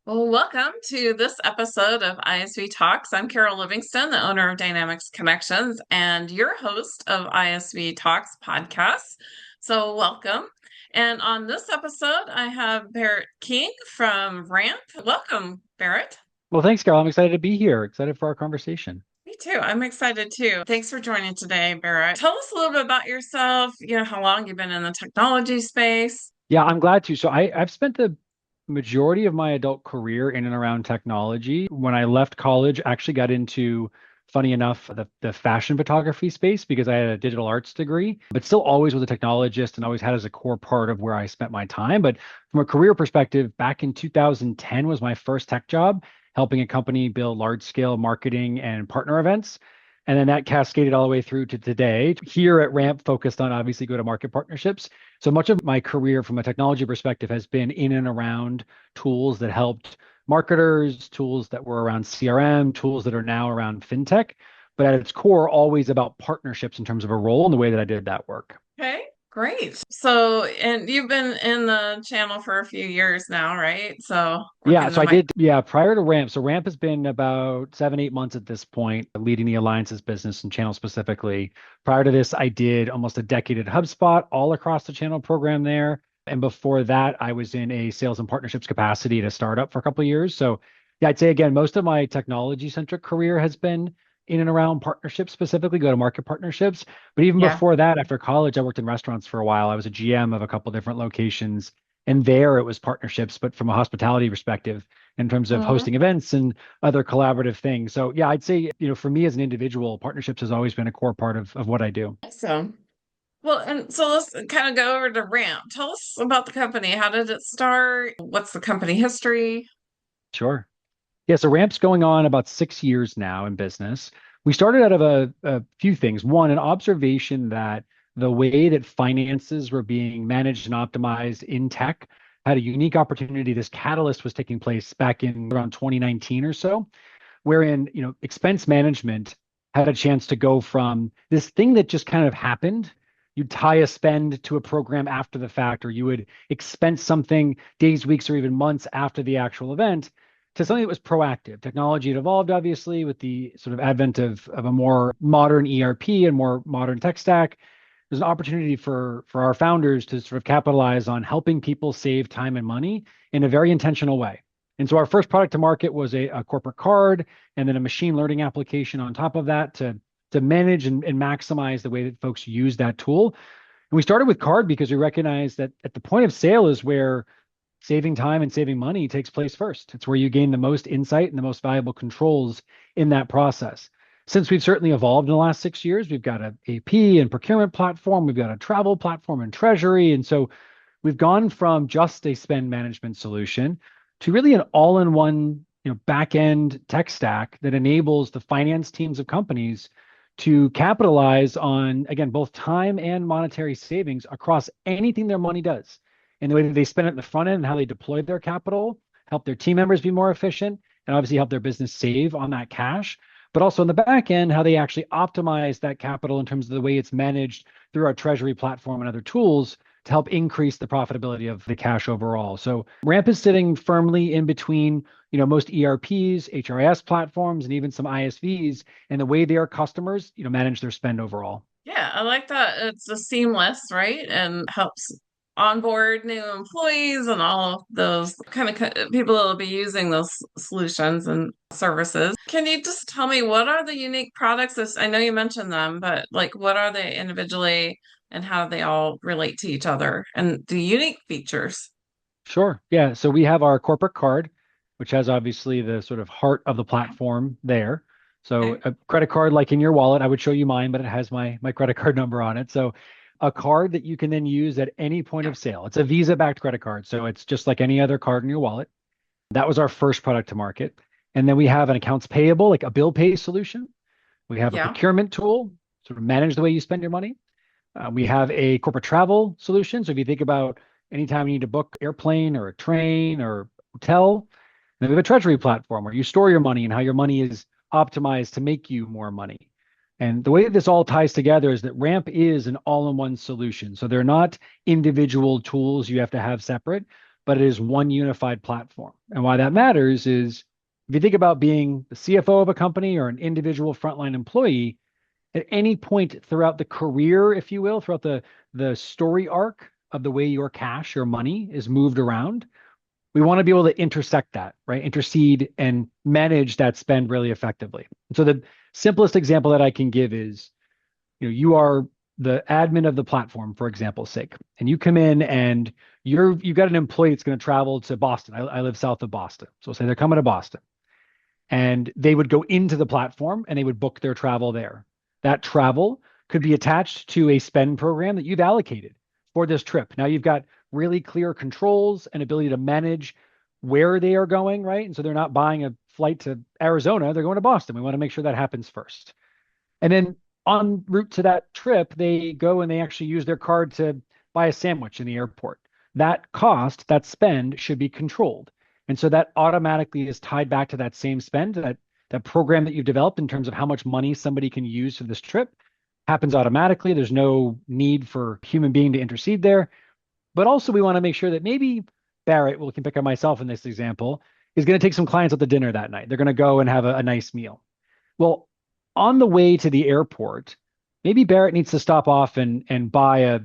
Well, welcome to this episode of ISV Talks. I'm Carol Livingston, the owner of Dynamics Connections and your host of ISV Talks podcast. So, welcome. And on this episode, I have Barrett King from Ramp. Welcome, Barrett. Well, thanks, Carol. I'm excited to be here. Excited for our conversation. Me too. I'm excited too. Thanks for joining today, Barrett. Tell us a little bit about yourself, how long you've been in the technology space. Yeah, I'm glad to. I've spent the majority of my adult career in and around technology. When I left college, I actually got into, funny enough, the fashion photography space because I had a digital arts degree, but still always was a technologist and always had as a core part of where I spent my time. But from a career perspective, back in 2010 was my first tech job, helping a company build large scale marketing and partner events. And then that cascaded all the way through to today. Here at Ramp, focused on obviously go to market partnerships. So much of my career from a technology perspective has been in and around tools that helped marketers, tools that were around CRM, tools that are now around fintech, but at its core, always about partnerships in terms of a role and the way that I did that work. Okay, great. So, and you've been in the channel for a few years now, right? So, Yeah, working so the I mic. did, yeah, prior to Ramp. So Ramp has been about 7, 8 months at this point, leading the alliances business and channel specifically. Prior to this, I did almost a decade at HubSpot, all across the channel program there. And before that, I was in a sales and partnerships capacity at a startup for a couple of years. So yeah, I'd say again, most of my technology centric career has been in and around partnerships, specifically go to market partnerships. But even Yeah. before that, after college, I worked in restaurants for a while. I was a GM of a couple different locations. And there it was partnerships, but from a hospitality perspective in terms of Mhm. hosting events and other collaborative things. So yeah, I'd say, for me as an individual, partnerships has always been a core part of what I do. So, well, and so let's kind of go over to Ramp. Tell us about the company. How did it start? What's the company history? Sure. Yeah, so Ramp's going on about 6 years now in business. We started out of a few things. One, an observation that the way that finances were being managed and optimized in tech had a unique opportunity. This catalyst was taking place back in around 2019 or so, wherein expense management had a chance to go from this thing that just kind of happened. You'd tie a spend to a program after the fact, or you would expense something days, weeks, or even months after the actual event to something that was proactive. Technology had evolved, obviously, with the sort of advent of a more modern ERP and more modern tech stack. There's an opportunity for our founders to sort of capitalize on helping people save time and money in a very intentional way. And so our first product to market was a corporate card and then a machine learning application on top of that to manage and maximize the way that folks use that tool. And we started with card because we recognized that at the point of sale is where saving time and saving money takes place first. It's where you gain the most insight and the most valuable controls in that process. Since we've certainly evolved in the last 6 years, we've got an AP and procurement platform, we've got a travel platform and treasury. And so we've gone from just a spend management solution to really an all-in-one, back-end tech stack that enables the finance teams of companies to capitalize on, again, both time and monetary savings across anything their money does. And the way that they spend it in the front end and how they deploy their capital, help their team members be more efficient, and obviously help their business save on that cash. But also in the back end, how they actually optimize that capital in terms of the way it's managed through our treasury platform and other tools to help increase the profitability of the cash overall. So Ramp is sitting firmly in between, most ERPs, HRIS platforms, and even some ISVs, and the way their customers, manage their spend overall. Yeah, I like that. It's a seamless, right? And helps onboard new employees and all of those kind of people that will be using those solutions and services. Can you just tell me what are the unique products? I know you mentioned them, but like what are they individually and how do they all relate to each other and the unique features? Sure. Yeah. So we have our corporate card, which has obviously the sort of heart of the platform there. So Okay. a credit card like in your wallet, I would show you mine, but it has my credit card number on it. So a card that you can then use at any point Yeah. of sale. It's a Visa-backed credit card, so it's just like any other card in your wallet. That was our first product to market. And then we have an accounts payable, like a bill pay solution. We have a Yeah. procurement tool, sort of manage the way you spend your money. We have a corporate travel solution. So if you think about anytime you need to book airplane or a train or hotel, then we have a treasury platform where you store your money and how your money is optimized to make you more money. And the way that this all ties together is that Ramp is an all-in-one solution. So they're not individual tools you have to have separate, but it is one unified platform. And why that matters is if you think about being the CFO of a company or an individual frontline employee, at any point throughout the career, if you will, throughout the story arc of the way your cash or money is moved around, we want to be able to intersect that, right? Intercede and manage that spend really effectively. So the simplest example that I can give is, you are the admin of the platform, for example's sake, and you come in and you've got an employee that's going to travel to Boston. I live south of Boston. So say they're coming to Boston and they would go into the platform and they would book their travel there. That travel could be attached to a spend program that you've allocated for this trip. Now you've got really clear controls and ability to manage where they are going, right? And so they're not buying a flight to Arizona, they're going to Boston. We want to make sure that happens first. And then en route to that trip, they go and they actually use their card to buy a sandwich in the airport. That cost, that spend should be controlled. And so that automatically is tied back to that same spend, that program that you've developed in terms of how much money somebody can use for this trip happens automatically. There's no need for human being to intercede there. But also we want to make sure that maybe Barrett, we can pick on myself in this example, is going to take some clients out to dinner that night. They're going to go and have a nice meal. Well, on the way to the airport, maybe Barrett needs to stop off and buy a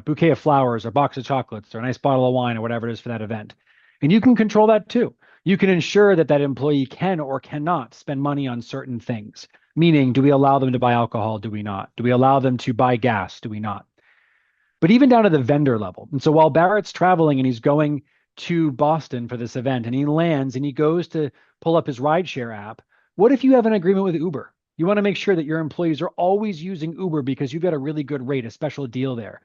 bouquet of flowers or box of chocolates or a nice bottle of wine or whatever it is for that event. And you can control that too. You can ensure that that employee can or cannot spend money on certain things. Meaning, do we allow them to buy alcohol? Do we not? Do we allow them to buy gas? Do we not? But even down to the vendor level. And so while Barrett's traveling and he's going to Boston for this event and he lands and he goes to pull up his rideshare app, what if you have an agreement with Uber? You want to make sure that your employees are always using Uber because you've got a really good rate, a special deal there.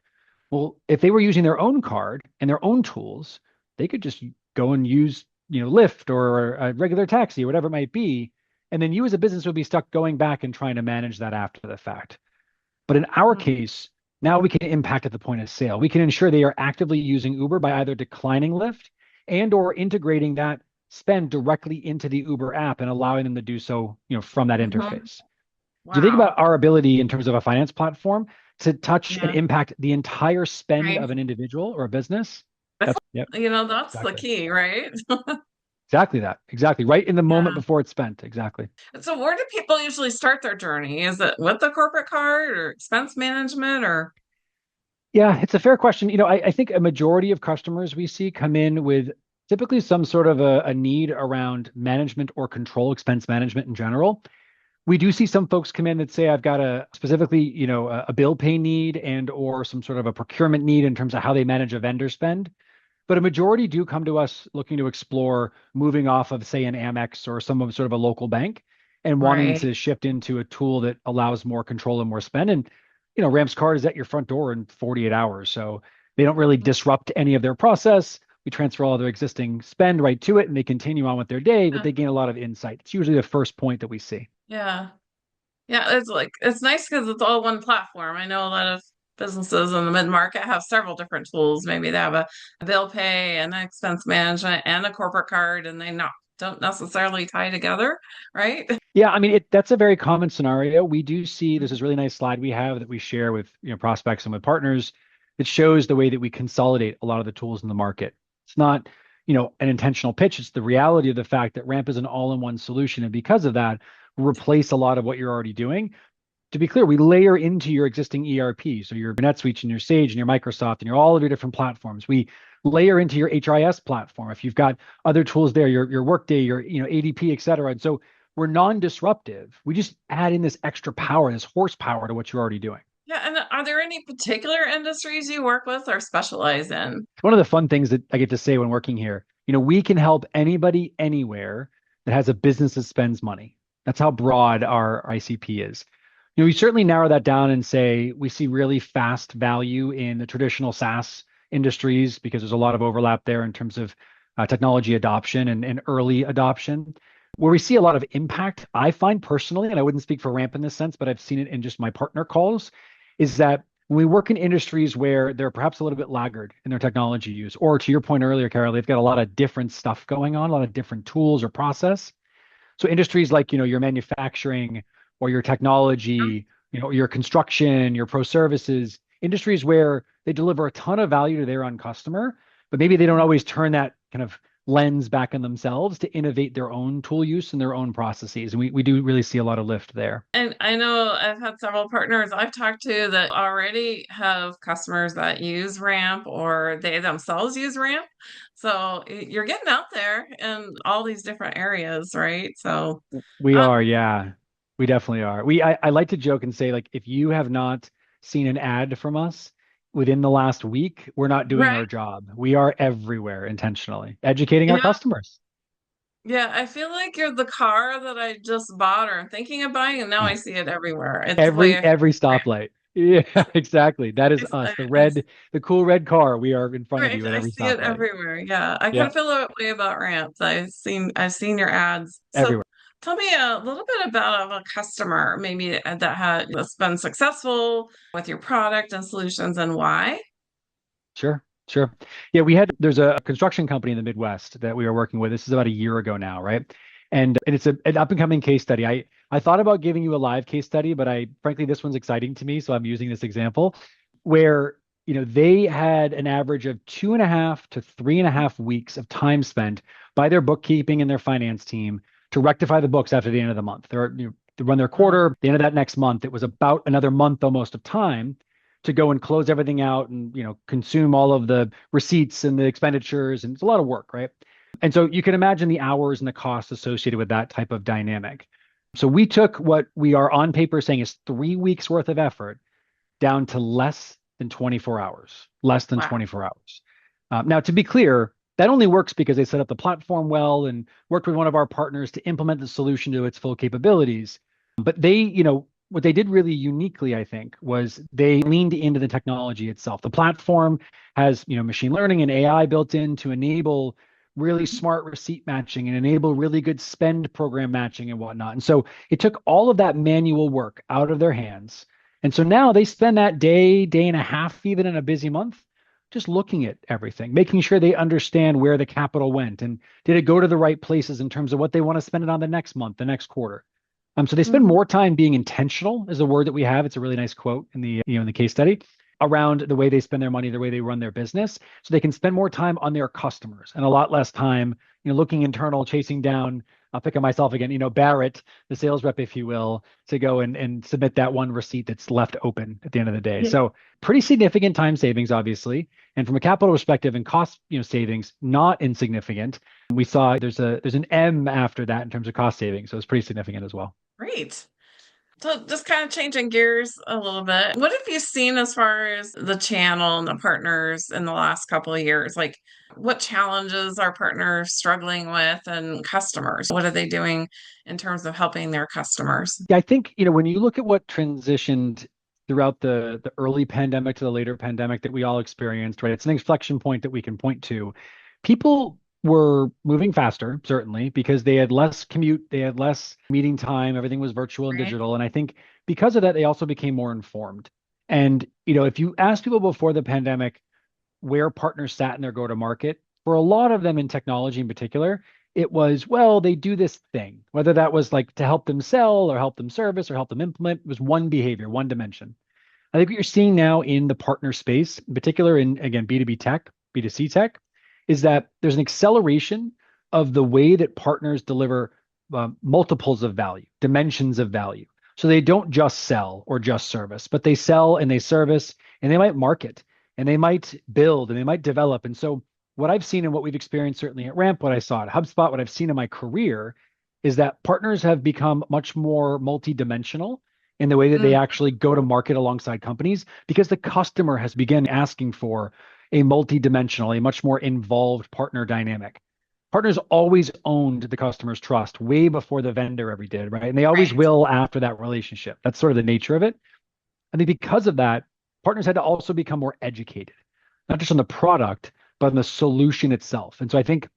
Well, if they were using their own card and their own tools, they could just go and use, Lyft or a regular taxi or whatever it might be. And then you as a business would be stuck going back and trying to manage that after the fact. But in our Mhm. case, now we can impact at the point of sale. We can ensure they are actively using Uber by either declining Lyft and or integrating that spend directly into the Uber app and allowing them to do so, from that Mhm. interface. Do you think Wow. about our ability in terms of a finance platform to touch and Yeah. impact the entire spend Right. of an individual or a business? I That's thought, yep, that's the exactly. key, right? Exactly that. Exactly. Right in the moment Yeah. before it's spent. Exactly. So where do people usually start their journey? Is it with the corporate card or expense management or Yeah, it's a fair question. I think a majority of customers we see come in with typically some sort of a need around management or control, expense management in general. We do see some folks come in that say, I've got a specifically, a bill pay need and or some sort of a procurement need in terms of how they manage a vendor spend. But a majority do come to us looking to explore moving off of, say, an Amex or some of sort of a local bank and wanting right? to shift into a tool that allows more control and more spend. And, Ramp's card is at your front door in 48 hours. So they don't really disrupt any of their process. We transfer all their existing spend right to it and they continue on with their day, but Yeah. they gain a lot of insight. It's usually the first point that we see. Yeah. Yeah, it's nice because it's all one platform. I know a lot of businesses in the mid-market have several different tools. Maybe they have a bill pay and an expense management and a corporate card, and they not don't necessarily tie together, right? Yeah, I mean, that's a very common scenario. We do see there's this really nice slide we have that we share with, prospects and with partners that shows the way that we consolidate a lot of the tools in the market. It's not, an intentional pitch. It's the reality of the fact that Ramp is an all-in-one solution. And because of that, replace a lot of what you're already doing. To be clear, we layer into your existing ERP. So your NetSuite and your Sage and your Microsoft and all of your different platforms. We layer into your HRIS platform. If you've got other tools there, your Workday, your ADP, et cetera. And so we're non-disruptive. We just add in this extra power, this horsepower to what you're already doing. Yeah, and are there any particular industries you work with or specialize in? One of the fun things that I get to say when working here, we can help anybody anywhere that has a business that spends money. That's how broad our ICP is. We certainly narrow that down and say we see really fast value in the traditional SaaS industries because there's a lot of overlap there in terms of technology adoption and early adoption. Where we see a lot of impact, I find personally, and I wouldn't speak for Ramp in this sense, but I've seen it in just my partner calls, is that when we work in industries where they're perhaps a little bit laggard in their technology use, or to your point earlier, Carol, they've got a lot of different stuff going on, a lot of different tools or process. So industries like, your manufacturing or your technology, your construction, your pro services, industries where they deliver a ton of value to their own customer, but maybe they don't always turn that kind of lens back on themselves to innovate their own tool use and their own processes. And we do really see a lot of lift there. And I know I've had several partners I've talked to that already have customers that use Ramp or they themselves use Ramp. So you're getting out there in all these different areas, right? So, We um, are, yeah. We definitely are. I like to joke and say, like, if you have not seen an ad from us within the last week, we're not doing right. our job. We are everywhere intentionally, educating our Yeah. customers. Yeah. I feel like you're the car that I just bought or I'm thinking of buying, and now I see it everywhere. It's the way Every stoplight. Yeah, exactly. That is us. I The cool red car. We are in front of right. you at I every see it stoplight. everywhere. Yeah. I kind Yeah, of feel that way about ramps. I've seen your ads. So everywhere. tell me a little bit about a customer maybe that's been successful with your product and solutions and why. Sure, sure. Yeah, there's a construction company in the Midwest that we are working with. This is about a year ago now, right? And it's an up and coming case study. I thought about giving you a live case study, but I frankly this one's exciting to me, so I'm using this example where they had an average of 2.5 to 3.5 weeks of time spent by their bookkeeping and their finance team to rectify the books after the end of the month. They run their Mm, quarter, the end of that next month. It was about another month almost of time to go and close everything out and consume all of the receipts and the expenditures, and it's a lot of work, right? And so you can imagine the hours and the costs associated with that type of dynamic. So we took what we are on paper saying is 3 weeks worth of effort down to less than 24 hours, less than wow. 24 hours. Now, to be clear, that only works because they set up the platform well and worked with one of our partners to implement the solution to its full capabilities. But what they did really uniquely, I think, was they leaned into the technology itself. The platform has, machine learning and AI built in to enable really smart receipt matching and enable really good spend program matching and whatnot. And so it took all of that manual work out of their hands. And so now they spend that day and a half, even in a busy month, just looking at everything, making sure they understand where the capital went and did it go to the right places in terms of what they want to spend it on the next month, the next quarter. So they spend Mhm. more time being intentional is a word that we have. It's a really nice quote in the case study around the way they spend their money, the way they run their business, so they can spend more time on their customers and a lot less time, looking internal, chasing down. I'll pick on myself again, Barrett, the sales rep, if you will, to go and submit that one receipt that's left open at the end of the day. Yeah. So pretty significant time savings, obviously, and from a capital perspective and cost, savings, not insignificant. We saw there's an M after that in terms of cost savings, so it's pretty significant as well. Great. So just kind of changing gears a little bit. What have you seen as far as the channel and the partners in the last couple of years? Like what challenges are partners struggling with and customers? What are they doing in terms of helping their customers? Yeah, I think, when you look at what transitioned throughout the early pandemic to the later pandemic that we all experienced, right? It's an inflection point that we can point to. People were moving faster, certainly, because they had less commute, they had less meeting time, everything was virtual and Right? digital. And I think because of that, they also became more informed. And, if you ask people before the pandemic, where partners sat in their go to market. For a lot of them in technology in particular, it was, well, they do this thing, whether that was like to help them sell or help them service or help them implement, it was one behavior, one dimension. I think what you're seeing now in the partner space, in particular in, again, B2B tech, B2C tech, is that there's an acceleration of the way that partners deliver multiples of value, dimensions of value. So they don't just sell or just service, but they sell and they service and they might market and they might build and they might develop. And so what I've seen and what we've experienced certainly at Ramp, what I saw at HubSpot, what I've seen in my career is that partners have become much more multidimensional in the way that they Mm, actually go to market alongside companies because the customer has begun asking for a multi-dimensional, a much more involved partner dynamic. Partners always owned the customer's trust way before the vendor ever did, right? And they always right. will after that relationship. That's sort of the nature of it. I think because of that, partners had to also become more educated, not just on the product, but on the solution itself. And so I think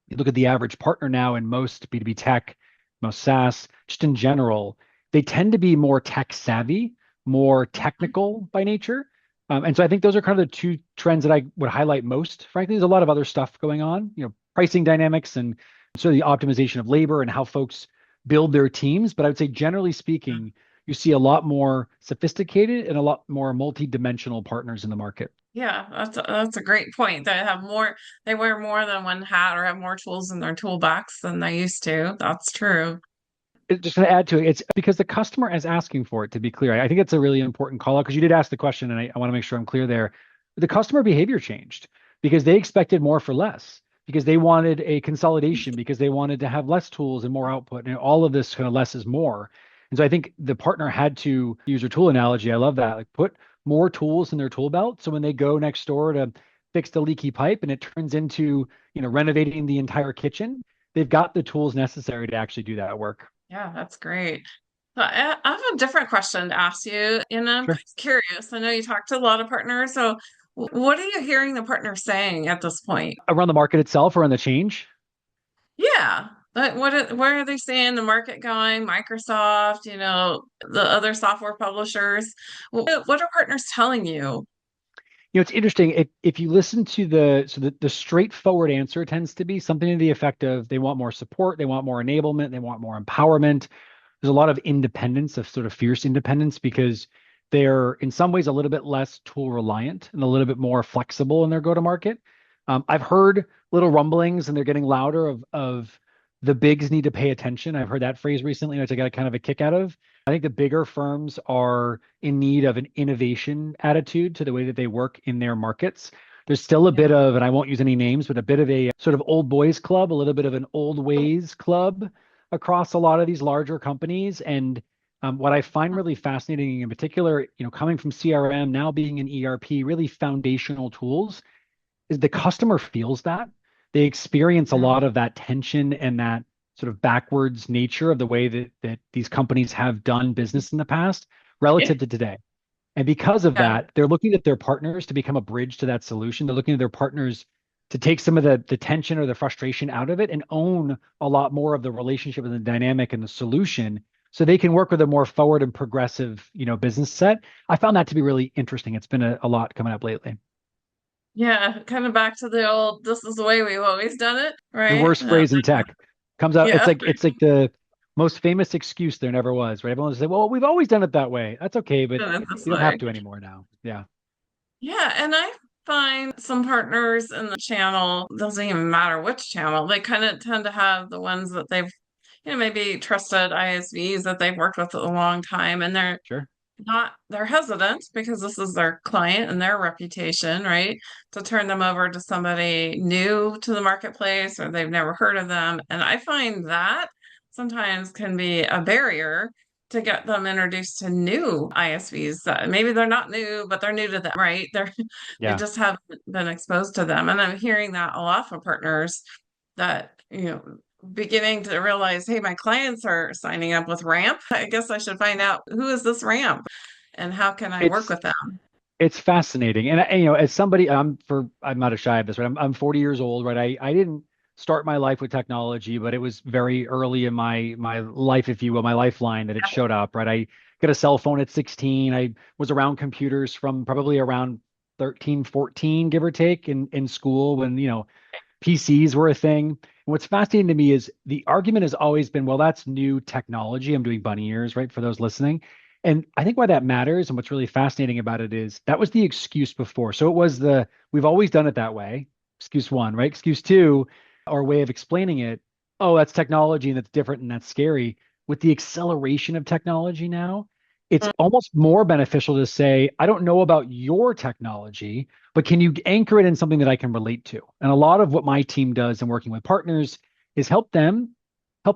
you look at the average partner now in most B2B tech, most SaaS, just in general, they tend to be more tech savvy, more technical by nature. And so I think those are kind of the two trends that I would highlight most. Frankly, there's a lot of other stuff going on, pricing dynamics and sort of the optimization of labor and how folks build their teams. But I would say, generally speaking, you see a lot more sophisticated and a lot more multi-dimensional partners in the market. Yeah, that's a great point. They wear more than one hat or have more tools in their toolbox than they used to. That's true. Just going to add to it, it's because the customer is asking for it, to be clear. I think it's a really important call out because you did ask the question, and I want to make sure I'm clear there. The customer behavior changed because they expected more for less, because they wanted a consolidation, because they wanted to have less tools and more output, and all of this kind of less is more. And so I think the partner had to use your tool analogy. I love that. Like put more tools in their tool belt. So when they go next door to fix the leaky pipe and it turns into, renovating the entire kitchen, they've got the tools necessary to actually do that work. Yeah, that's great. So I have a different question to ask you, and I'm kind Sure. of curious. I know you talked to a lot of partners, so what are you hearing the partners saying at this point? Around the market itself or on the change? Yeah, but where are they seeing the market going? Microsoft, the other software publishers. What are partners telling you? It's interesting. If you listen to the straightforward answer tends to be something to the effect of they want more support, they want more enablement, they want more empowerment. There's a lot of independence, of sort of fierce independence, because they're in some ways a little bit less tool reliant and a little bit more flexible in their go to market. I've heard little rumblings, and they're getting louder of the bigs need to pay attention. I've heard that phrase recently, which I got kind of a kick out of. I think the bigger firms are in need of an innovation attitude to the way that they work in their markets. There's still a bit Yeah. of, and I won't use any names, but a bit of a sort of old boys club, a little bit of an old ways club across a lot of these larger companies. And what I find really fascinating, in particular, coming from CRM, now being an ERP, really foundational tools, is the customer feels that. They experience a lot of that tension and that sort of backwards nature of the way that these companies have done business in the past Yeah. relative to today. And because of Yeah. that, they're looking at their partners to become a bridge to that solution. They're looking at their partners to take some of the tension or the frustration out of it and own a lot more of the relationship and the dynamic and the solution so they can work with a more forward and progressive, business set. I found that to be really interesting. It's been a lot coming up lately. Yeah, kind of back to the old, this is the way we've always done it, The right? worst phrase in tech comes out. It's Yeah, like it's like the most famous excuse there never was, right? Everyone will say, "Well, we've always done it that way." That's okay, but done it this you don't have way. to anymore now. Yeah, Yeah, and I find some partners in the channel, doesn't even matter which channel, they kind of tend to have the ones that they've, maybe trusted ISVs that they've worked with a long time, and sure. they're hesitant because this is their client and their reputation, right? To turn them over to somebody new to the marketplace or they've never heard of them. And I find that sometimes can be a barrier to get them introduced to new ISVs that maybe they're not new, but they're new to them, right? They Yeah. just haven't been exposed to them. And I'm hearing that a lot from partners that, beginning to realize, hey, my clients are signing up with Ramp. I guess I should find out who is this Ramp and how can I work It's with them? it's fascinating, and as somebody, I'm not shy of this, right? I'm 40 years old, right? I didn't start my life with technology, but it was very early in my life, if you will, my lifeline that it showed up, right? I got a cell phone at 16. I was around computers from probably around 13, 14, give or take, in school when PCs were a thing. And what's fascinating to me is the argument has always been, well, that's new technology. I'm doing bunny ears, right, for those listening. And I think why that matters and what's really fascinating about it is that was the excuse before. So it was we've always done it that way. Excuse one, right? Excuse two, our way of explaining it. Oh, that's technology and that's different and that's scary. With the acceleration of technology now, it's almost more beneficial to say, I don't know about your technology, but can you anchor it in something that I can relate to? And a lot of what my team does in working with partners is help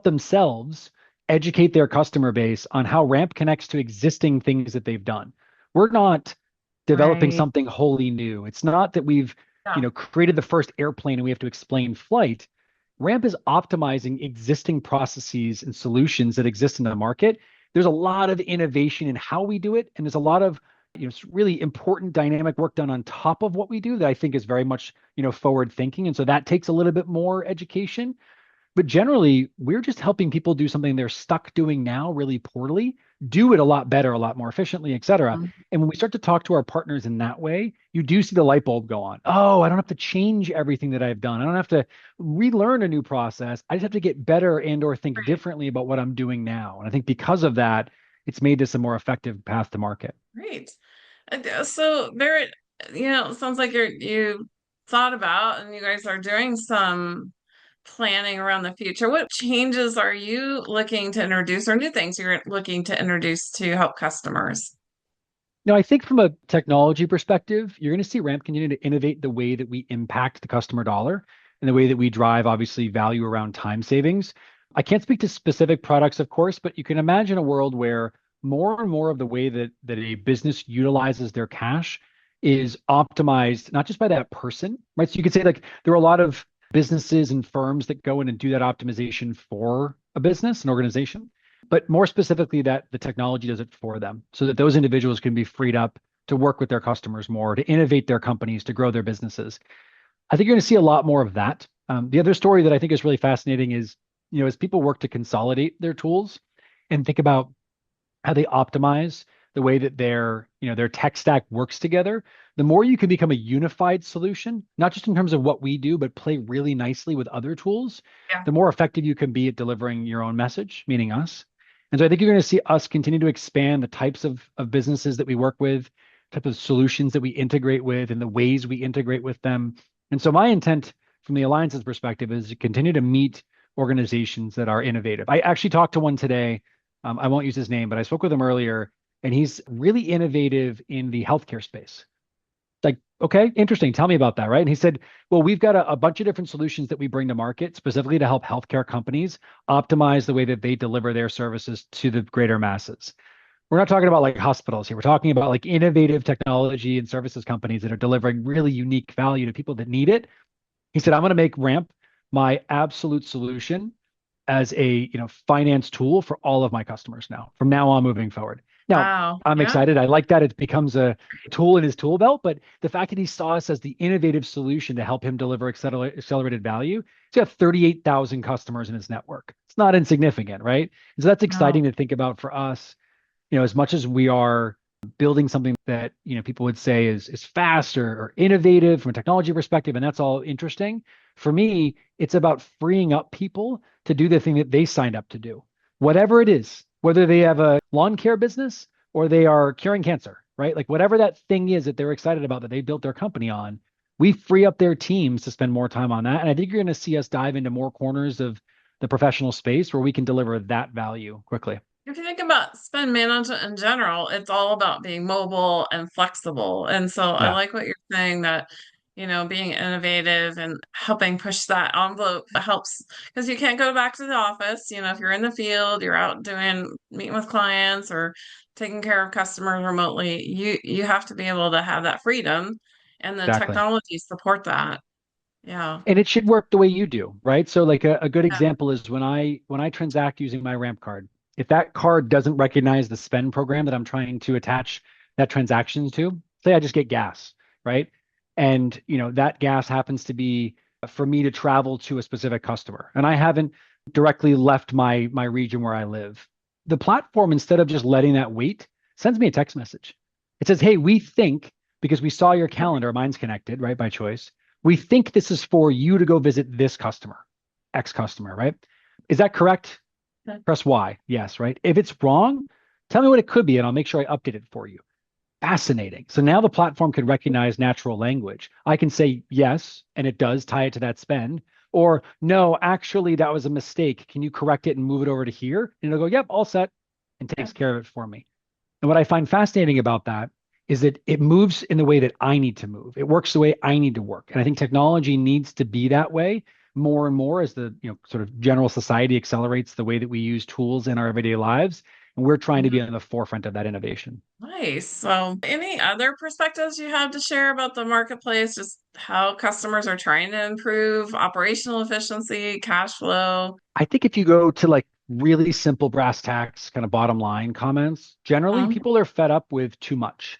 themselves educate their customer base on how Ramp connects to existing things that they've done. We're not developing Right. something wholly new. It's not that we've, Yeah. created the first airplane and we have to explain flight. Ramp is optimizing existing processes and solutions that exist in the market. There's a lot of innovation in how we do it, and there's a lot of really important dynamic work done on top of what we do that I think is very much forward thinking, and so that takes a little bit more education. But generally, we're just helping people do something they're stuck doing now really poorly, do it a lot better, a lot more efficiently, et cetera. Mhm. And when we start to talk to our partners in that way, you do see the light bulb go on. Oh, I don't have to change everything that I've done. I don't have to relearn a new process. I just have to get better and or think differently about what I'm doing now. And I think because of that, it's made this a more effective path to market. Great. So there. it sounds like you thought about and you guys are doing some planning around the future. What changes are you looking to introduce or new things you're looking to introduce to help customers? Now, I think from a technology perspective, you're going to see Ramp continue to innovate the way that we impact the customer dollar and the way that we drive, obviously, value around time savings. I can't speak to specific products, of course, but you can imagine a world where more and more of the way that a business utilizes their cash is optimized, not just by that person, right? So you could say like there are a lot of businesses and firms that go in and do that optimization for a business, an organization, but more specifically that the technology does it for them so that those individuals can be freed up to work with their customers more, to innovate their companies, to grow their businesses. I think you're going to see a lot more of that. The other story that I think is really fascinating is, as people work to consolidate their tools and think about how they optimize the way that their tech stack works together, the more you can become a unified solution, not just in terms of what we do, but play really nicely with other tools, Yeah. the more effective you can be at delivering your own message, meaning us. And so I think you're going to see us continue to expand the types of businesses that we work with, type of solutions that we integrate with, and the ways we integrate with them. And so my intent from the Alliance's perspective is to continue to meet organizations that are innovative. I actually talked to one today. I won't use his name, but I spoke with him earlier, and he's really innovative in the healthcare space. Like, okay, interesting. Tell me about that, right? And he said, well, we've got a bunch of different solutions that we bring to market specifically to help healthcare companies optimize the way that they deliver their services to the greater masses. We're not talking about like hospitals here. We're talking about like innovative technology and services companies that are delivering really unique value to people that need it. He said, I'm going to make Ramp my absolute solution as a finance tool for all of my customers now, from now on moving forward. Now, Wow. I'm Yeah. excited. I like that it becomes a tool in his tool belt, but the fact that he saw us as the innovative solution to help him deliver accelerated value, he's got 38,000 customers in his network. It's not insignificant, right? And so that's No. exciting to think about for us, as much as we are building something that people would say is fast or innovative from a technology perspective, and that's all interesting. For me, it's about freeing up people to do the thing that they signed up to do, whatever it is, whether they have a lawn care business or they are curing cancer, right? Like whatever that thing is that they're excited about that they built their company on, we free up their teams to spend more time on that. And I think you're going to see us dive into more corners of the professional space where we can deliver that value quickly. If you think about spend management in general, it's all about being mobile and flexible. And so I Yeah, like what you're saying that, being innovative and helping push that envelope helps because you can't go back to the office. If you're in the field, you're out doing meeting with clients or taking care of customers remotely, you have to be able to have that freedom and the exactly. technology support that. Yeah. And it should work the way you do, right? So like a good Yeah. example is when I transact using my Ramp card, if that card doesn't recognize the spend program that I'm trying to attach that transaction to, say I just get gas, right? And that gas happens to be for me to travel to a specific customer. And I haven't directly left my region where I live. The platform, instead of just letting that wait, sends me a text message. It says, hey, we think because we saw your calendar, mine's connected, right, by choice, we think this is for you to go visit this customer, X customer, right? Is that correct? Press Y. Yes, right? If it's wrong, tell me what it could be and I'll make sure I update it for you. Fascinating. So now the platform can recognize natural language. I can say yes, and it does tie it to that spend. Or no, actually, that was a mistake. Can you correct it and move it over to here? And it'll go, yep, all set, and takes care of it for me. And what I find fascinating about that is that it moves in the way that I need to move. It works the way I need to work. And I think technology needs to be that way more and more as the sort of general society accelerates the way that we use tools in our everyday lives. And we're trying to be on the forefront of that innovation. Nice. So, any other perspectives you have to share about the marketplace, just how customers are trying to improve operational efficiency, cash flow? I think if you go to like really simple brass tacks, kind of bottom line comments, generally Mhm. people are fed up with too much.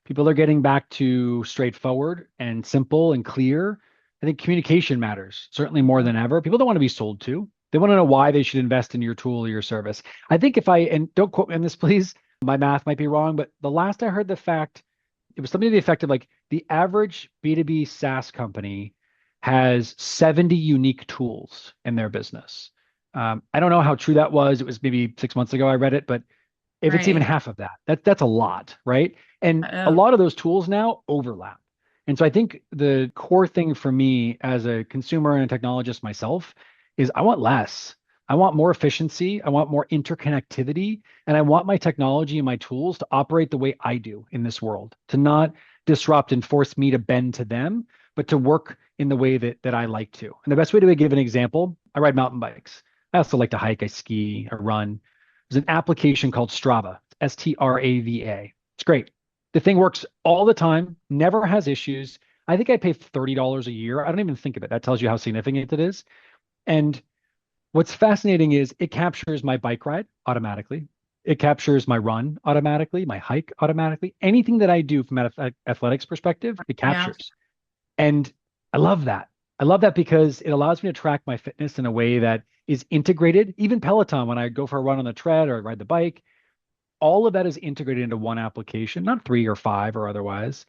People are getting back to straightforward and simple and clear. I think communication matters, certainly more than ever. People don't want to be sold to. They want to know why they should invest in your tool or your service. I think and don't quote me on this, please, my math might be wrong, but the last I heard the fact, it was something to the effect of like the average B2B SaaS company has 70 unique tools in their business. I don't know how true that was. It was maybe 6 months ago I read it, but if it's even Right. half of that, that's a lot, right? And a lot of those tools now overlap. And so I think the core thing for me as a consumer and a technologist myself is I want less. I want more efficiency. I want more interconnectivity. And I want my technology and my tools to operate the way I do in this world, to not disrupt and force me to bend to them, but to work in the way that I like to. And the best way to give an example, I ride mountain bikes. I also like to hike, I ski, I run. There's an application called Strava, Strava. It's great. The thing works all the time, never has issues. I think I pay $30 a year. I don't even think of it. That tells you how significant it is. And what's fascinating is it captures my bike ride automatically. It captures my run automatically, my hike automatically. Anything that I do from an athletics perspective, it Yeah. captures. And I love that. I love that because it allows me to track my fitness in a way that is integrated. Even Peloton, when I go for a run on the tread or ride the bike, all of that is integrated into one application, not three or five or otherwise.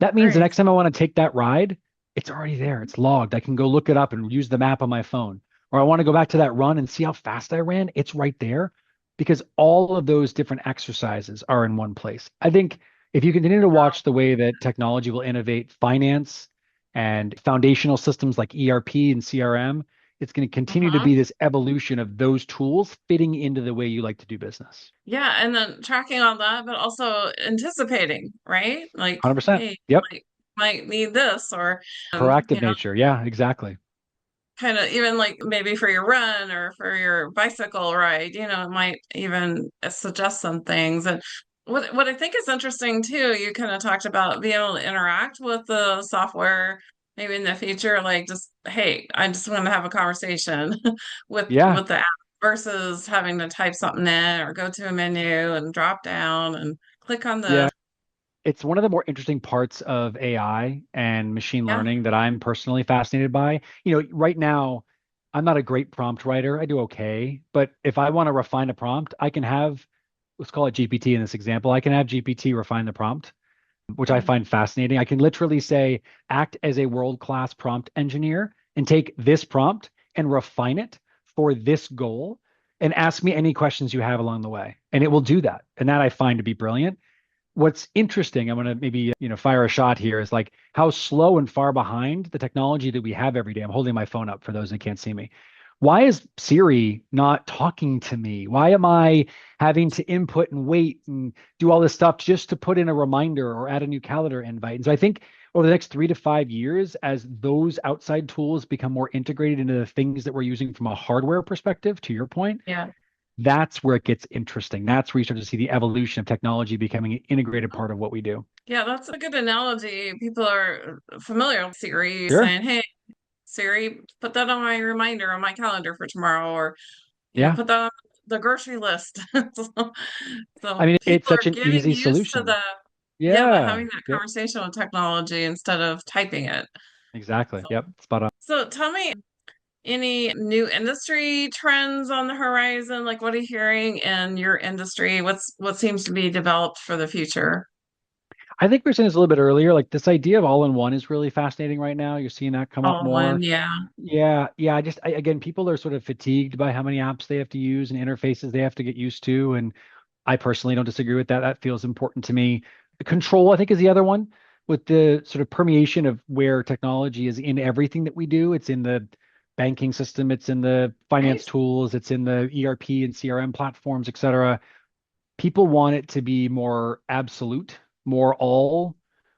That means the Great. next time I want to take that ride, it's already there. It's logged. I can go look it up and use the map on my phone. Or I want to go back to that run and see how fast I ran. It's right there because all of those different exercises are in one place. I think if you continue to watch the way that technology will innovate finance and foundational systems like ERP and CRM, it's going to continue to Uh-huh. be this evolution of those tools fitting into the way you like to do business. Yeah, and then tracking on that, but also anticipating, right? Like, 100%. hey, Yep. might need this, or Proactive you know, nature. Yeah, exactly. kind of even like maybe for your run or for your bicycle ride, it might even suggest some things. And what I think is interesting too, you kind of talked about being able to interact with the software maybe in the future, like just, hey, I just want to have a conversation Yeah. with the app versus having to type something in or go to a menu and drop down and click on Yeah. this. It's one of the more interesting parts of AI and machine Yeah. learning that I'm personally fascinated by. Right now, I'm not a great prompt writer. I do okay. But if I want to refine a prompt, I can have, let's call it GPT in this example. I can have GPT refine the prompt, which I Mm. find fascinating. I can literally say, act as a world-class prompt engineer and take this prompt and refine it for this goal and ask me any questions you have along the way. And it will do that. And that I find to be brilliant. What's interesting, I'm going to maybe, fire a shot here is like how slow and far behind the technology that we have every day. I'm holding my phone up for those that can't see me. Why is Siri not talking to me? Why am I having to input and wait and do all this stuff just to put in a reminder or add a new calendar invite? And so I think over the next 3 to 5 years, as those outside tools become more integrated into the things that we're using from a hardware perspective, to your point, Yeah. that's where it gets interesting. That's where you start to see the evolution of technology becoming an integrated part of what we do. Yeah, that's a good analogy. People are familiar with Siri Sure. saying, hey, Siri, put that on my reminder on my calendar for tomorrow, or Yeah. put that on the grocery list. So, I so mean, it's people such are an getting easy used to solution. the Yeah. having that Yep. conversation with technology instead of typing it. Exactly. So, Yep. Spot on. so tell me any new industry trends on the horizon? Like what are you hearing in your industry? What seems to be developed for the future? I think we are saying this a little bit earlier. Like this idea of all in one is really fascinating right now. You're seeing that come up All in one, more. yeah. Yeah. Yeah. Again, people are sort of fatigued by how many apps they have to use and interfaces they have to get used to. And I personally don't disagree with that. That feels important to me. Control, I think, is the other one with the sort of permeation of where technology is in everything that we do. It's in the banking system, it's in the finance Right? tools, it's in the ERP and CRM platforms, et cetera. People want it to be more absolute, more all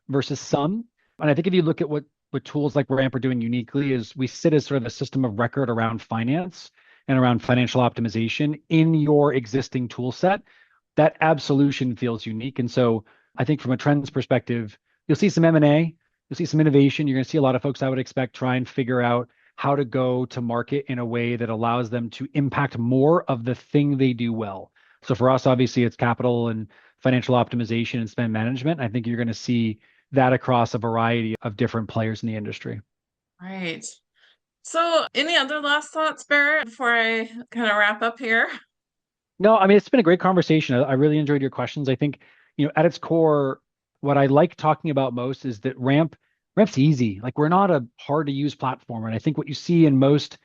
versus some. And I think if you look at what tools like Ramp are doing uniquely is we sit as sort of a system of record around finance and around financial optimization in your existing tool set. That absolution feels unique. And so I think from a trends perspective, you'll see some M&A, you'll see some innovation. You're going to see a lot of folks I would expect try and figure out how to go to market in a way that allows them to impact more of the thing they do well. So for us, obviously, it's capital and financial optimization and spend management. I think you're going to see that across a variety of different players in the industry. Right. So, any other last thoughts, Barrett, before I kind of wrap up here? No, I mean, it's been a great conversation. I really enjoyed your questions. I think, at its core, what I like talking about most is that Ramp's easy. Like we're not a hard to use platform. And I think what you see in most,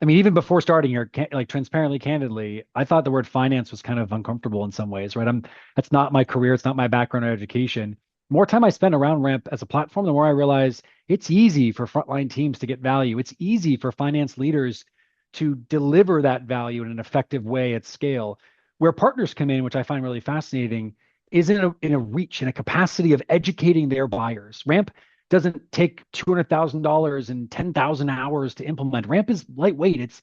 I mean, even before starting here, like transparently, candidly, I thought the word finance was kind of uncomfortable in some ways, right? That's not my career. It's not my background or education. more time I spend around Ramp as a platform, the more I realize it's easy for frontline teams to get value. It's easy for finance leaders to deliver that value in an effective way at scale. Where partners come in, which I find really fascinating, is in a reach, in a capacity of educating their buyers. Ramp doesn't take $200,000 and 10,000 hours to implement. Ramp is lightweight. It's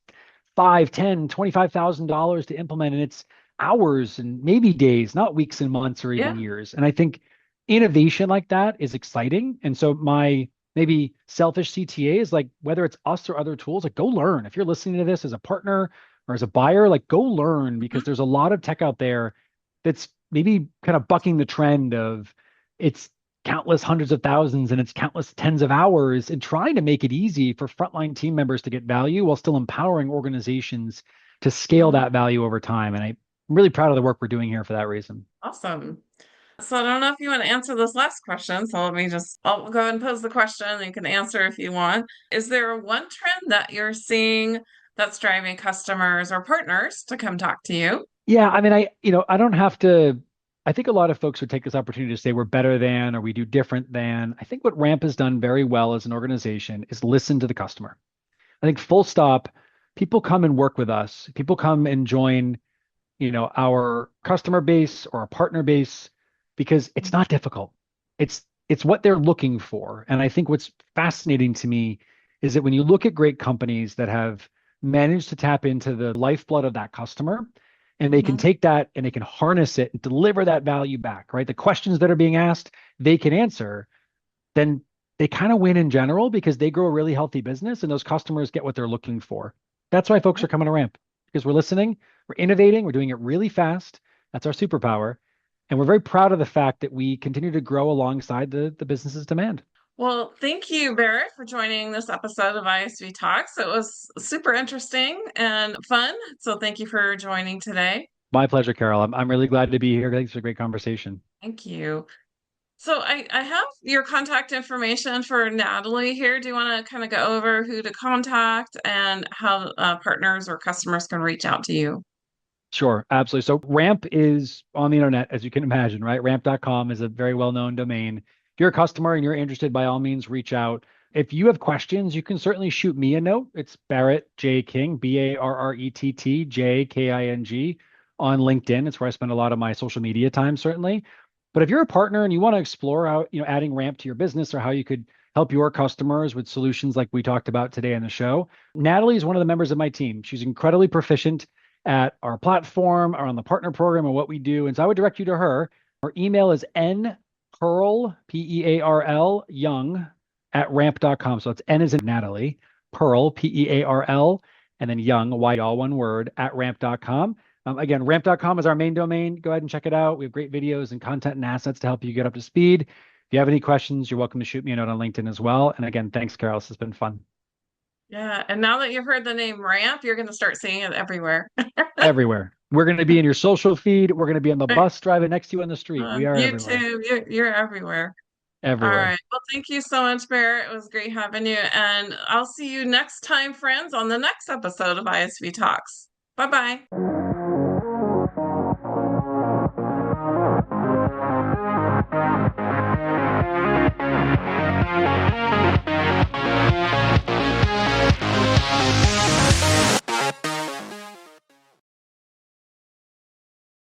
5, 10, $25,000 to implement, and it's hours and maybe days, not weeks and months or even Yeah. years. And I think innovation like that is exciting. And so my maybe selfish CTA is like, whether it's us or other tools, like go learn. If you're listening to this as a partner or as a buyer, like go learn, because there's a lot of tech out there that's maybe kind of bucking the trend of it's countless hundreds of thousands and it's countless tens of hours, and trying to make it easy for frontline team members to get value while still empowering organizations to scale Mhm. that value over time. And I'm really proud of the work we're doing here for that reason. Awesome. So I don't know if you want to answer this last question. So I'll go ahead and pose the question and you can answer if you want. Is there one trend that you're seeing that's driving customers or partners to come talk to you? Yeah, I mean, I don't have to. I think a lot of folks would take this opportunity to say we're better than or we do different than. I think what Ramp has done very well as an organization is listen to the customer. I think full stop, people come and work with us. People come and join, our customer base or our partner base because it's not difficult. It's what they're looking for. And I think what's fascinating to me is that when you look at great companies that have managed to tap into the lifeblood of that customer, and they can Mhm. take that and they can harness it and deliver that value back, right? The questions that are being asked, they can answer, then they kind of win in general because they grow a really healthy business and those customers get what they're looking for. That's why folks are coming to Ramp, because we're listening, we're innovating, we're doing it really fast. That's our superpower. And we're very proud of the fact that we continue to grow alongside the business's demand. Well, thank you, Barrett, for joining this episode of ISV Talks. It was super interesting and fun. So thank you for joining today. My pleasure, Carol. I'm really glad to be here. Thanks for a great conversation. Thank you. So I have your contact information for Natalie here. Do you want to kind of go over who to contact and how partners or customers can reach out to you? Sure, absolutely. So Ramp is on the internet, as you can imagine, right? Ramp.com is a very well-known domain. If you're a customer and you're interested, by all means, reach out. If you have questions, you can certainly shoot me a note. It's Barrett J. King, BarrettJKing on LinkedIn. It's where I spend a lot of my social media time, certainly. But if you're a partner and you want to explore out, adding Ramp to your business or how you could help your customers with solutions like we talked about today on the show, Natalie is one of the members of my team. She's incredibly proficient at our platform or on the partner program and what we do. And so I would direct you to her. Her email is npearl, Pearl, young at ramp.com. So it's N as in Natalie, Pearl, Pearl, and then young, Y, all one word, at ramp.com. Again, ramp.com is our main domain. Go ahead and check it out. We have great videos and content and assets to help you get up to speed. If you have any questions, you're welcome to shoot me a note on LinkedIn as well. And again, thanks, Carol. This has been fun. Yeah, and now that you've heard the name Ramp, you're going to start seeing it everywhere. Everywhere. We're going to be in your social feed. We're going to be on the bus driving next to you on the street. We are everywhere. YouTube, you're everywhere. All Everywhere. right. Well, thank you so much, Bear. It was great having you. And I'll see you next time, friends, on the next episode of ISV Talks. Bye bye.